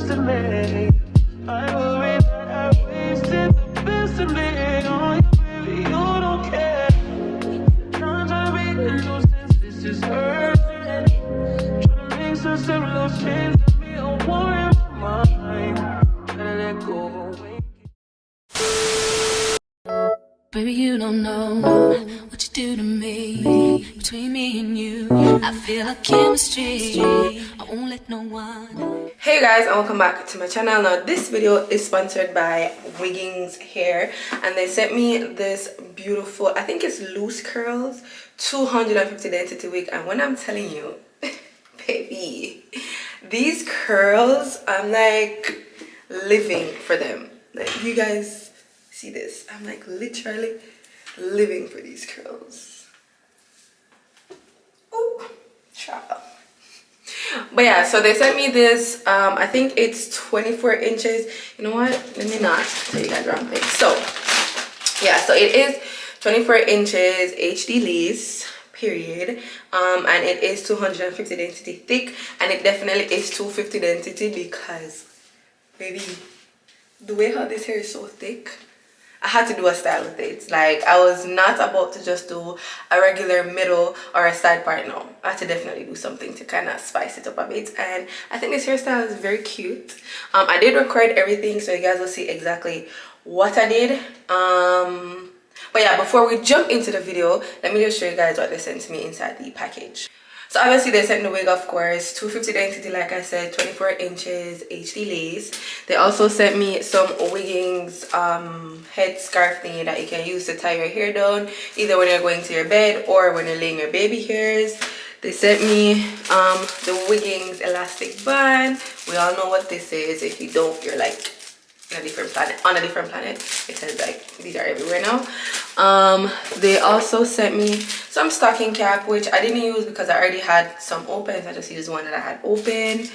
best of me. I worry that I wasted the best of me on you, baby, you don't care. Times I read the no sense, this is urgent. Trying to make some similar change to me, a war in my mind. Gotta let go away. Baby, you don't know what you do to me. Between me and you, I feel a chemistry. I won't let no one. Hey guys, and welcome back to my channel. Now this video is sponsored by Wiggins hair, and they sent me this beautiful, I think it's loose curls, 250 density wig. And when I'm telling you, baby, these curls, I'm like living for them. Like, you guys see this? I'm like literally living for these curls. Ooh, child. But yeah, so they sent me this, I think it's 24 inches. You know what, let me not tell you guys the wrong thing. So yeah, so it is 24 inches HD lace, period, and it is 250 density thick, and it definitely is 250 density because, baby, the way how this hair is so thick, I had to do a style with it. Like, I was not about to just do a regular middle or a side part. No, I had to definitely do something to kind of spice it up a bit, and I think this hairstyle is very cute. I did record everything, so you guys will see exactly what I did. But yeah, before we jump into the video, let me just show you guys what they sent to me inside the package. So obviously they sent the wig, of course, 250 density, like I said, 24 inches HD lace. They also sent me some Wiggins head scarf thingy that you can use to tie your hair down, either when you're going to your bed or when you're laying your baby hairs. They sent me the Wiggins elastic band. We all know what this is. If you don't, you're like on a different planet, because like these are everywhere now. They also sent me some stocking cap, which I didn't use because I already had some open. I just used one that I had open.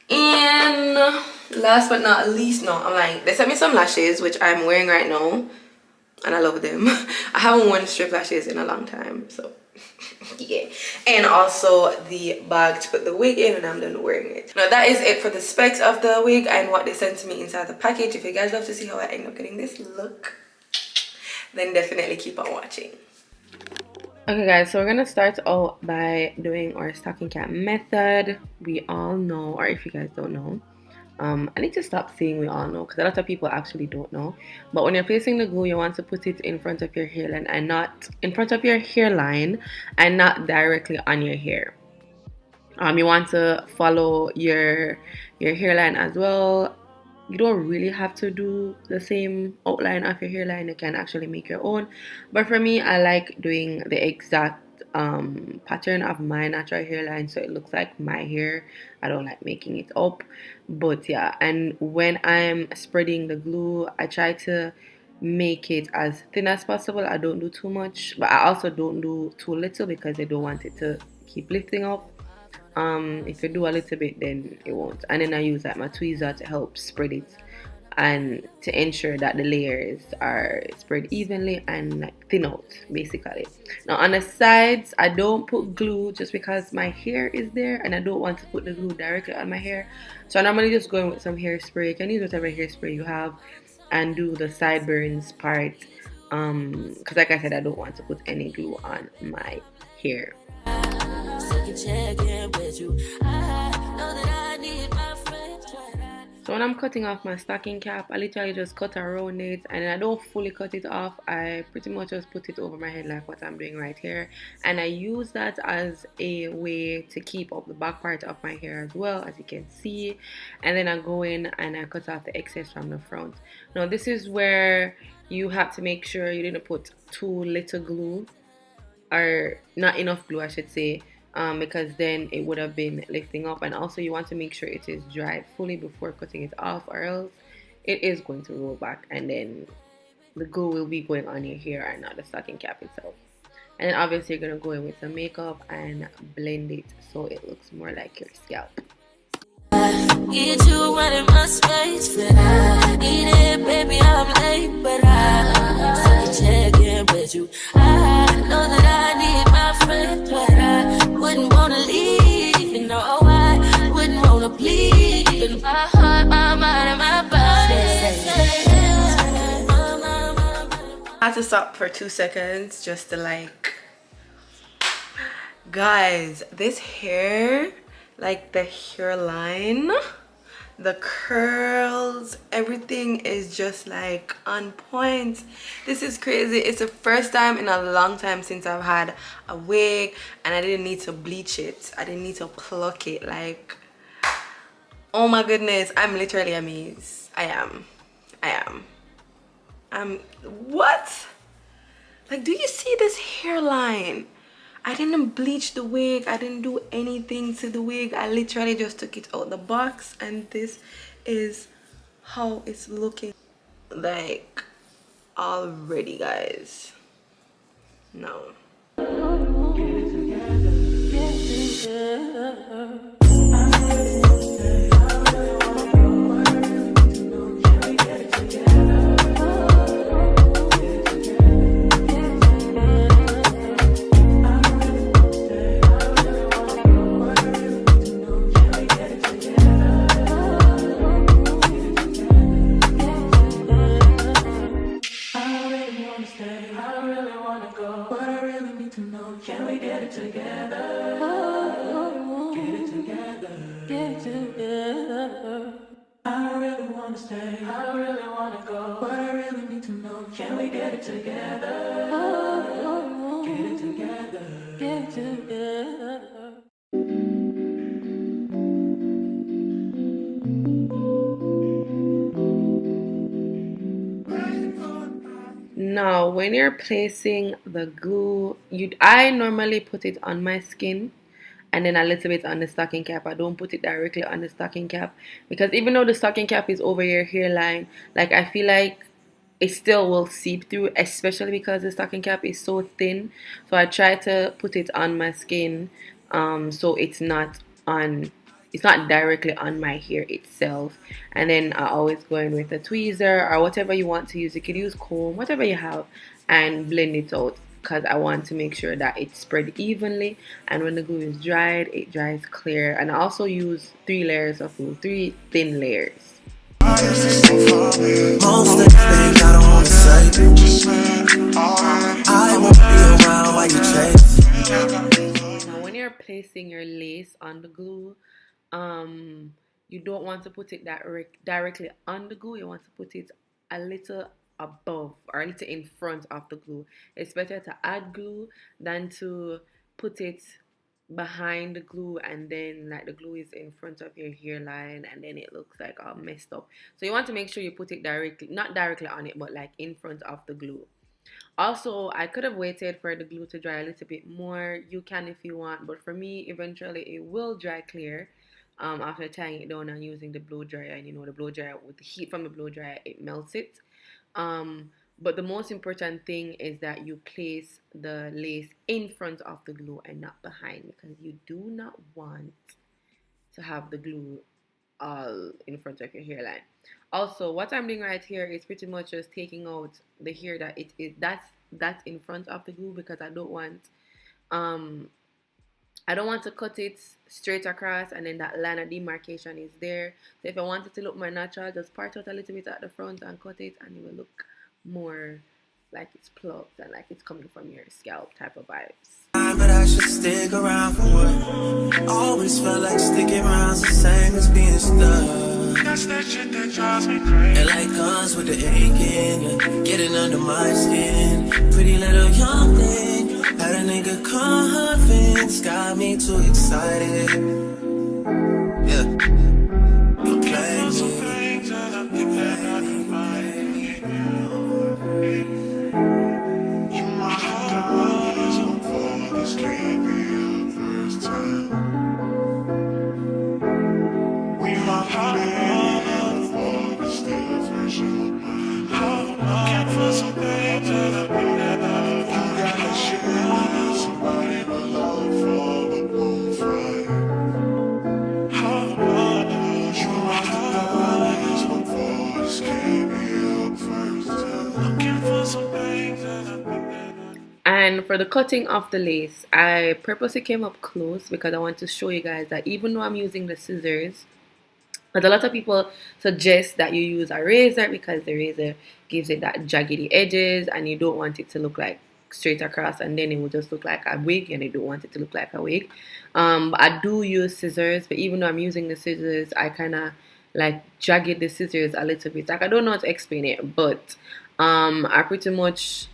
And last but not least, they sent me some lashes, which I'm wearing right now, and I love them. I haven't worn strip lashes in a long time, so yeah. And also the bag to put the wig in, and I'm done wearing it. Now that is it for the specs of the wig and what they sent to me inside the package. If you guys love to see how I end up getting this look, then definitely keep on watching. Okay guys, so we're gonna start out by doing our stocking cap method. We all know, or if you guys don't know, I need to stop saying we all know, because a lot of people actually don't know. But when you're placing the glue, you want to put it in front of your hairline and not in front of your hairline and not directly on your hair. You want to follow your hairline as well. You don't really have to do the same outline of your hairline. You can actually make your own. But for me, I like doing the exact pattern of my natural hairline, so it looks like my hair. I don't like making it up. But yeah, and when I'm spreading the glue, I try to make it as thin as possible. I don't do too much, but I also don't do too little because I don't want it to keep lifting up. If you do a little bit, then it won't. And then I use like my tweezer to help spread it and to ensure that the layers are spread evenly and like thin out, basically. Now on the sides, I don't put glue just because my hair is there and I don't want to put the glue directly on my hair. So I normally just go in with some hairspray. You can use whatever hairspray you have and do the sideburns part, because like I said, I don't want to put any glue on my hair. So when I'm cutting off my stocking cap, I literally just cut around it, and I don't fully cut it off. I pretty much just put it over my head like what I'm doing right here, and I use that as a way to keep up the back part of my hair as well, as you can see. And then I go in and I cut off the excess from the front. Now this is where you have to make sure you didn't put too little glue, or not enough glue I should say, because then it would have been lifting up. And also you want to make sure it is dried fully before cutting it off, or else it is going to roll back and then the glue will be going on your hair and not the stocking cap itself. And then obviously you're going to go in with some makeup and blend it so it looks more like your scalp. Get you running my space, but I need it, baby, I'm late, but I check in with you. I know that I need my friend, but I wouldn't wanna leave, you know, I wouldn't wanna bleed. taking my heart, my mind, and my body. I had to stop for 2 seconds just to like, guys, this hair, like the hairline, the curls, everything is just like on point. This is crazy. It's the first time in a long time since I've had a wig and I didn't need to bleach it. I didn't need to pluck it. Like, oh my goodness, I'm literally amazed. I am. What? Like, do you see this hairline? I didn't bleach the wig. I didn't do anything to the wig. I literally just took it out the box, and this is how it's looking like already, guys. No. Now, when you're placing the glue, I normally put it on my skin and then a little bit on the stocking cap. I don't put it directly on the stocking cap because even though the stocking cap is over your hairline, like I feel like it still will seep through, especially because the stocking cap is so thin. So I try to put it on my skin, so it's not directly on my hair itself. And then I always go in with a tweezer or whatever you want to use. You could use comb, whatever you have, and blend it out because I want to make sure that it's spread evenly, and when the glue is dried, it dries clear. And I also use 3 layers of glue, 3 thin layers. Most of the things I don't want to say, I won't be around while you chase. Now, when you're placing your lace on the glue, you don't want to put it directly on the glue. You want to put it a little above or a little in front of the glue. It's better to add glue than to put it behind the glue and then like the glue is in front of your hairline and then it looks like all messed up. So you want to make sure you put it not directly on it, but like in front of the glue. Also, I could have waited for the glue to dry a little bit more. You can if you want, but for me, eventually it will dry clear after tying it down and using the blow dryer. And you know, the blow dryer, with the heat from the blow dryer, it melts it. But the most important thing is that you place the lace in front of the glue and not behind, because you do not want to have the glue all in front of your hairline. Also, what I'm doing right here is pretty much just taking out the hair that's in front of the glue, because I don't want to cut it straight across and then that line of demarcation is there. So if I want it to look more natural, just part out a little bit at the front and cut it, and it will look more like it's plucked and like it's coming from your scalp type of vibes. But I should stick around for what? Always felt like sticking around's the same as being stuck. That's that shit that drives me crazy. It like guns with the aching, yeah, getting under my skin. Pretty little young thing, had a nigga convinced, got me too excited. Yeah, you play me, you play me. And for the cutting of the lace, I purposely came up close because I want to show you guys that even though I'm using the scissors, But a lot of people suggest that you use a razor because the razor gives it that jaggedy edges and you don't want it to look like straight across, and then it will just look like a wig, and you don't want it to look like a wig. But I do use scissors, but even though I'm using the scissors, I kind of like jagged the scissors a little bit. Like, I don't know how to explain it, but I pretty much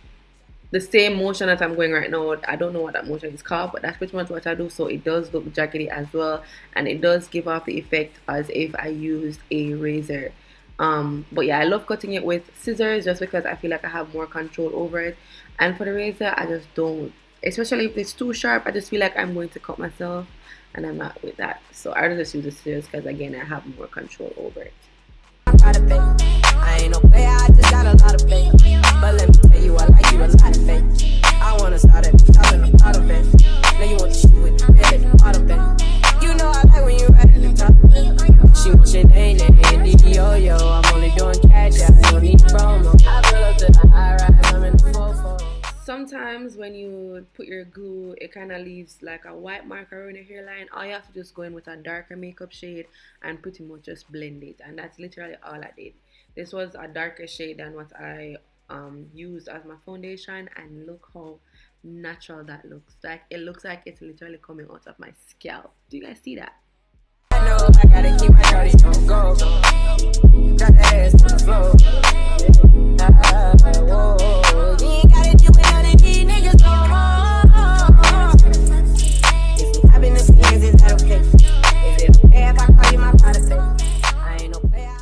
the same motion that I'm going right now. I don't know what that motion is called, but that's pretty much what I do. So it does look jaggedy as well, and it does give off the effect as if I used a razor. But yeah, I love cutting it with scissors just because I feel like I have more control over it. And for the razor, I just don't, especially if it's too sharp, I just feel like I'm going to cut myself, and I'm not with that. So I just use the scissors because, again, I have more control over it. I ain't no player, I just got a lot of faith. But let me tell you, I like you a lot of faith. I wanna start at the top and the bottom, man. Now you want to shoot with the red at the bottom, man. You know I like when you right at the top. She wants your name, yo. I'm only doing cash, I don't need promo. I pull up to the high rise, I'm in the 4-4. Sometimes when you put your glue, it kind of leaves like a white mark around your hairline. All you have to just go in with a darker makeup shade and pretty much just blend it, and that's literally all I did. This was a darker shade than what I used as my foundation, and look how natural that looks. Like, it looks like it's literally coming out of my scalp. Do you guys see that? I know I gotta keep my shorty on go. Got the ass to the floor. Whoa. You ain't gotta do it, none of these niggas no more. If you having the feelings, is that okay? Is it okay if I call you my private baby? I ain't no player.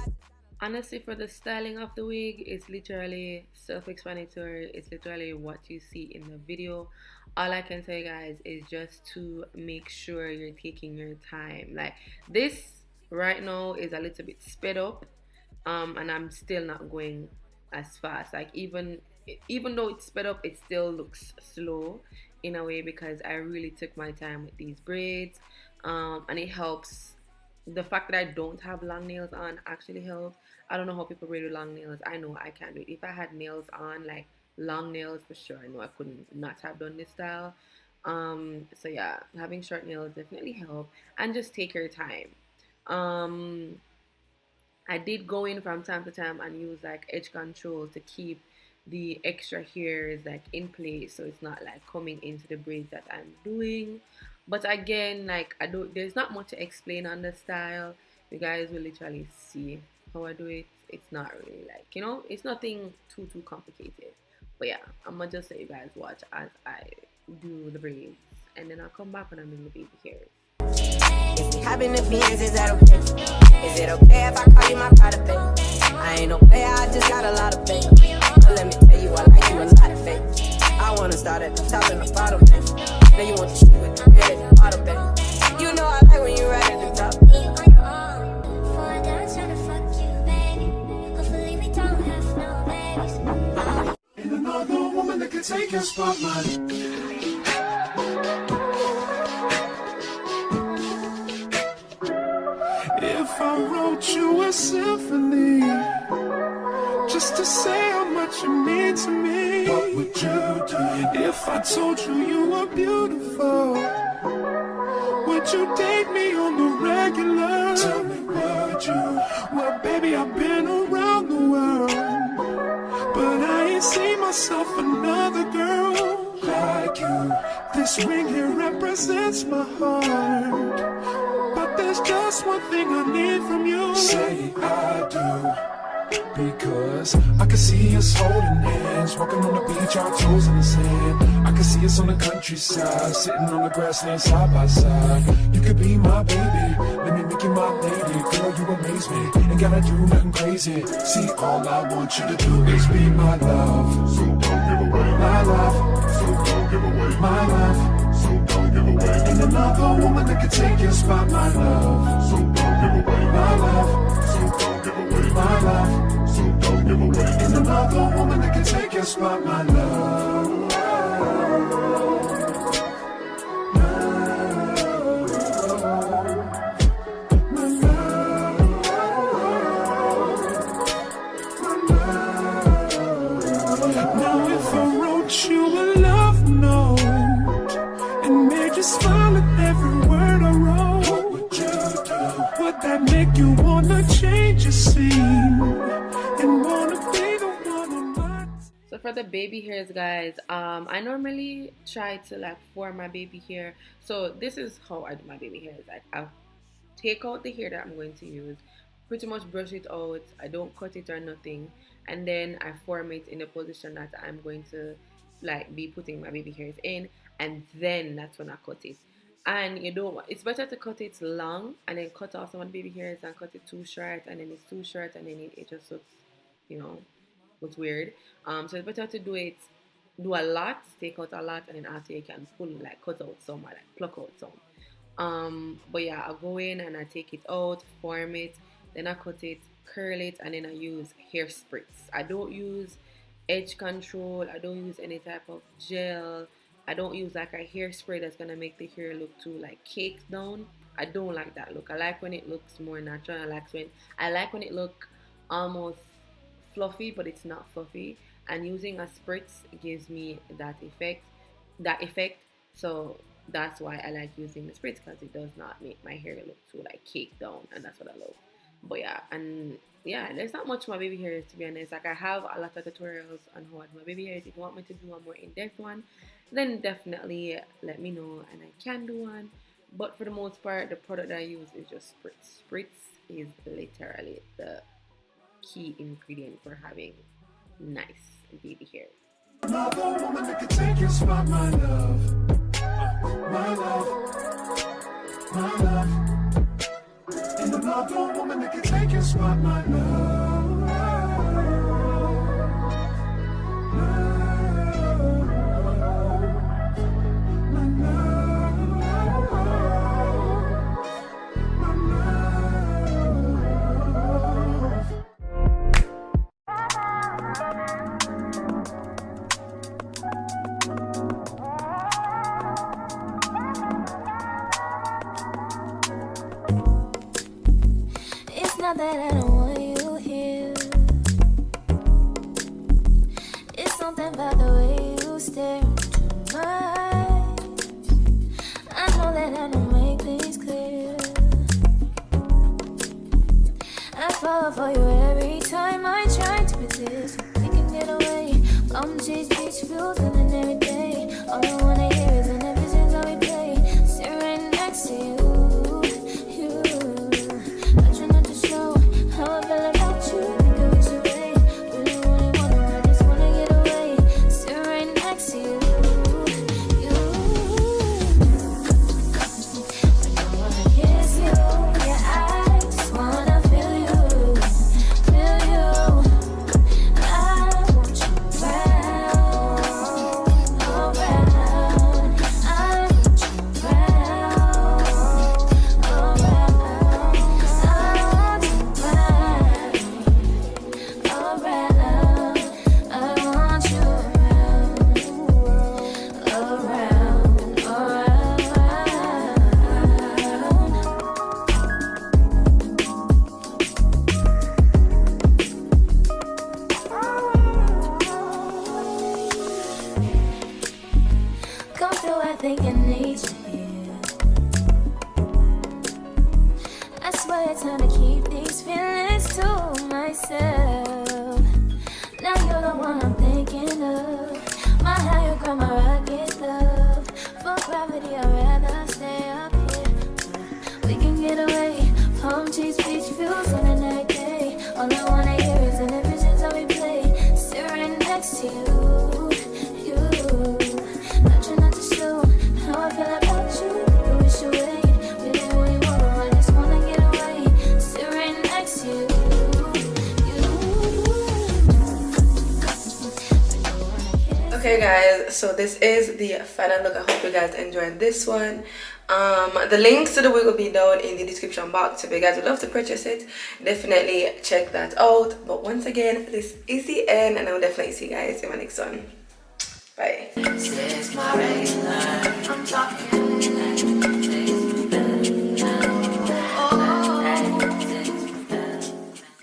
Honestly, for the styling of the wig, it's literally self-explanatory. It's literally what you see in the video. All I can tell you guys is just to make sure you're taking your time. Like, this right now is a little bit sped up, and I'm still not going as fast. Like, even though it's sped up, it still looks slow in a way because I really took my time with these braids, and it helps. The fact that I don't have long nails on actually helps. I don't know how people braid with long nails. I know I can't do it. If I had nails on, like long nails, for sure, I know I couldn't not have done this style. So yeah, having short nails definitely help, and just take your time. I did go in from time to time and use like edge control to keep the extra hairs like in place, so it's not like coming into the braids that I'm doing. But again, like, there's not much to explain on the style. You guys will literally see how I do it. It's not really like, you know, it's nothing too complicated. But yeah, I'm gonna just let you guys watch as I do the braids, and then I'll come back when I'm in the baby hairs. If you having the feelings, is that okay? Is it okay if I call you my private baby? I ain't no player, I just got a lot of faith. But let me tell you, I like you a lot of faith. I wanna start at the top and the bottom, man. Now you want to shoot with the red at the bottom, baby. You know I like when you right at the top. Ain't another woman that can take your spotlight. If I wrote you a symphony just to say how much you mean to me, what would you do? If I told you you were beautiful, would you date me on the regular? Tell me, would you? Well, baby, I've been around the world, but I ain't seen myself another girl like you. This ring here represents my heart, but there's just one thing I need from you. Say I do. Because I can see us holding hands, walking on the beach, our toes in the sand. I can see us on the countryside, sitting on the grassland side by side. You could be my baby, let me make you my lady. Girl, you amaze me, ain't gotta do nothing crazy. See, all I want you to do is be my love. So don't give away my love. So don't give away my love. So don't give away. Ain't another woman that can take your spot, my love. So don't give away my love. So don't give away my love. So don't give away. Ain't another woman that can take your spot, my love. Now if I wrote you a love note and made you smile at every word I wrote, what would you do? Would that make you wanna wanna change your scene and wanna be the one I'm not. So for the baby hairs, guys, I normally try to like form my baby hair. So this is how I do my baby hairs. Like I take out the hair that I'm going to use, pretty much brush it out. I don't cut it or nothing, and then I form it in the position that I'm going to like be putting my baby hairs in, and then that's when I cut it. And you don't, it's better to cut it long and then cut off some of the baby hairs than cut it too short and then it's too short and then it just looks, you know, looks weird. So it's better to do a lot, take out a lot, and then after you can pull, like cut out some or like pluck out some. But yeah, I go in and I take it out, form it, then I cut it, curl it, and then I use hair spritz. I don't use edge control, I don't use any type of gel, I don't use like a hairspray that's gonna make the hair look too like caked down. I don't like that look. I like when it looks more natural. I like when it look almost fluffy, but it's not fluffy. And using a spritz gives me that effect. So that's why I like using the spritz, because it does not make my hair look too like caked down, and that's what I love. But yeah, and yeah, there's not much to my baby hairs, to be honest. Like I have a lot of tutorials on how I do my baby hairs. If you want me to do a more in-depth one, then definitely let me know and I can do one. But for the most part, the product that I use is just spritz. Spritz is literally the key ingredient for having nice baby hair. Another woman that could take your spot, my love. My love. My love. And another woman that could take your spot, my love. Not that I don't want you here. It's something about the way you stare into my eyes. I know that I don't make things clear. I fall for you every time I try to resist. We can get away. Chase beach views and then every day. All I wanna hear is an episode how we play. Sit right next to you. Okay guys, so this is the final look. I hope you guys enjoyed this one. The links to the wig will be down in the description box. If you guys would love to purchase it, definitely check that out. But once again, this is the end, and I will definitely see you guys in my next one. Bye.